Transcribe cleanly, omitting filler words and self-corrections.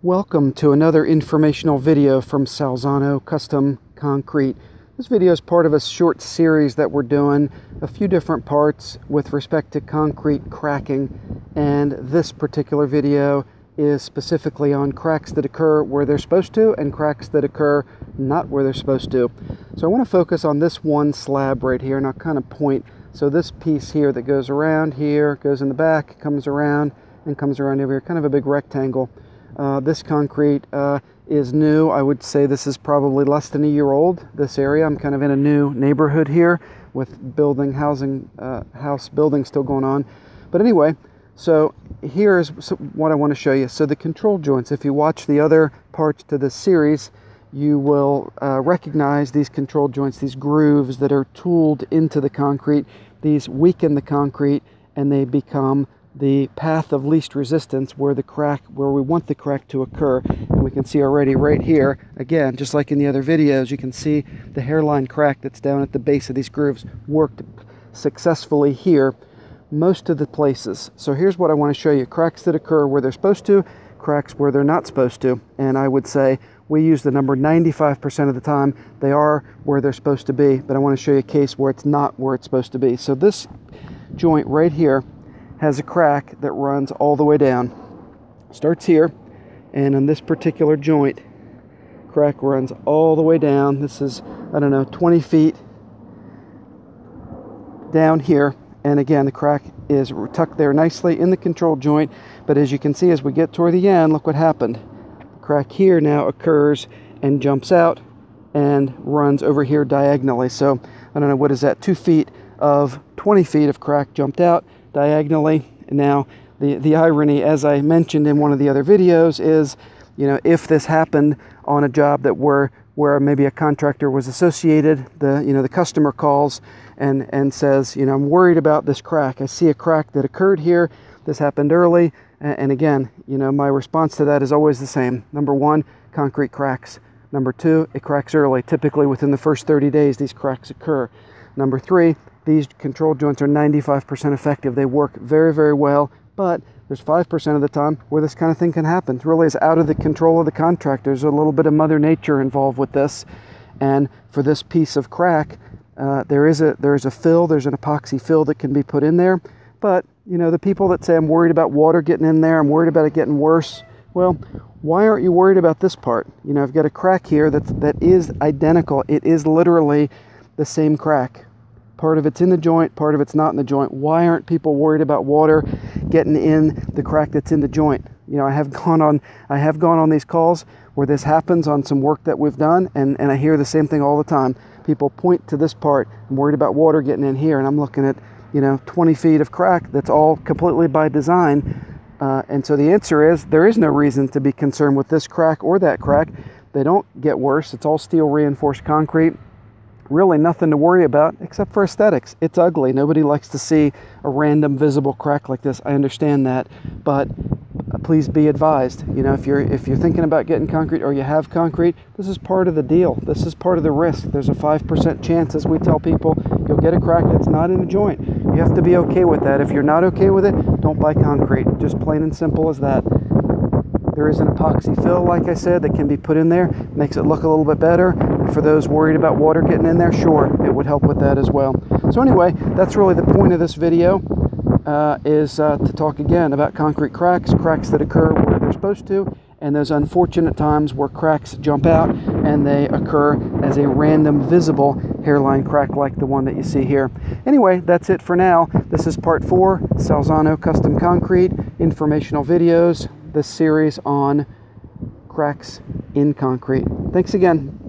Welcome to another informational video from Salzano Custom Concrete. This video is part of a short series that we're doing, a few different parts with respect to concrete cracking, and this particular video is specifically on cracks that occur where they're supposed to and cracks that occur not where they're supposed to. So I want to focus on this one slab right here, and I'll kind of point. So this piece here that goes around here, goes in the back, comes around, and comes around over here, kind of a big rectangle. This concrete is new. I would say this is probably less than a year old, this area. I'm kind of in a new neighborhood here with house building still going on. But anyway, so here's what I want to show you. So the control joints, if you watch the other parts to this series, you will recognize these control joints, these grooves that are tooled into the concrete. These weaken the concrete and they become the path of least resistance where we want the crack to occur. And we can see already right here, again, just like in the other videos, you can see the hairline crack that's down at the base of these grooves worked successfully here most of the places. So here's what I want to show you: cracks that occur where they're supposed to, cracks where they're not supposed to. And I would say we use the number 95% of the time they are where they're supposed to be, but I want to show you a case where it's not where it's supposed to be. So this joint right here has a crack that runs all the way down. Starts here, and on this particular joint, crack runs all the way down. This is, I don't know, 20 feet down here. And again, the crack is tucked there nicely in the control joint. But as you can see, as we get toward the end, look what happened. The crack here now occurs and jumps out and runs over here diagonally. So, I don't know, what is that? 2 feet of 20 feet of crack jumped out diagonally. And now the irony, as I mentioned in one of the other videos, is, you know, if this happened on a job that where maybe a contractor was associated, the customer calls and says, you know, I'm worried about this crack. I see a crack that occurred here. This happened early. And again, you know, my response to that is always the same. Number one, concrete cracks. Number two, it cracks early. Typically within the first 30 days, these cracks occur. Number three, these control joints are 95% effective. They work very, very well, but there's 5% of the time where this kind of thing can happen. It really is out of the control of the contractor. There's a little bit of Mother Nature involved with this. And for this piece of crack, there is a fill, there's an epoxy fill that can be put in there. But, you know, the people that say, I'm worried about water getting in there, I'm worried about it getting worse, well, why aren't you worried about this part? You know, I've got a crack here that is identical. It is literally the same crack. Part of it's in the joint, part of it's not in the joint. Why aren't people worried about water getting in the crack that's in the joint? You know, I have gone on these calls where this happens on some work that we've done, and I hear the same thing all the time. People point to this part, I'm worried about water getting in here, and I'm looking at, you know, 20 feet of crack that's all completely by design. And so the answer is, there is no reason to be concerned with this crack or that crack. They don't get worse. It's all steel reinforced concrete. Really nothing to worry about except for aesthetics. It's ugly. Nobody likes to see a random visible crack like this. I understand that, but please be advised. You know, if you're thinking about getting concrete or you have concrete, this is part of the deal. This is part of the risk. There's a 5% chance, as we tell people, you'll get a crack that's not in a joint. You have to be okay with that. If you're not okay with it, don't buy concrete. Just plain and simple as that. There is an epoxy fill, like I said, that can be put in there. Makes it look a little bit better. And for those worried about water getting in there, sure, it would help with that as well. So anyway, that's really the point of this video, is to talk again about concrete cracks that occur where they're supposed to, and those unfortunate times where cracks jump out and they occur as a random visible hairline crack like the one that you see here. Anyway, that's it for now. This is part 4, Salzano Custom Concrete, informational videos, this series on cracks in concrete. Thanks again.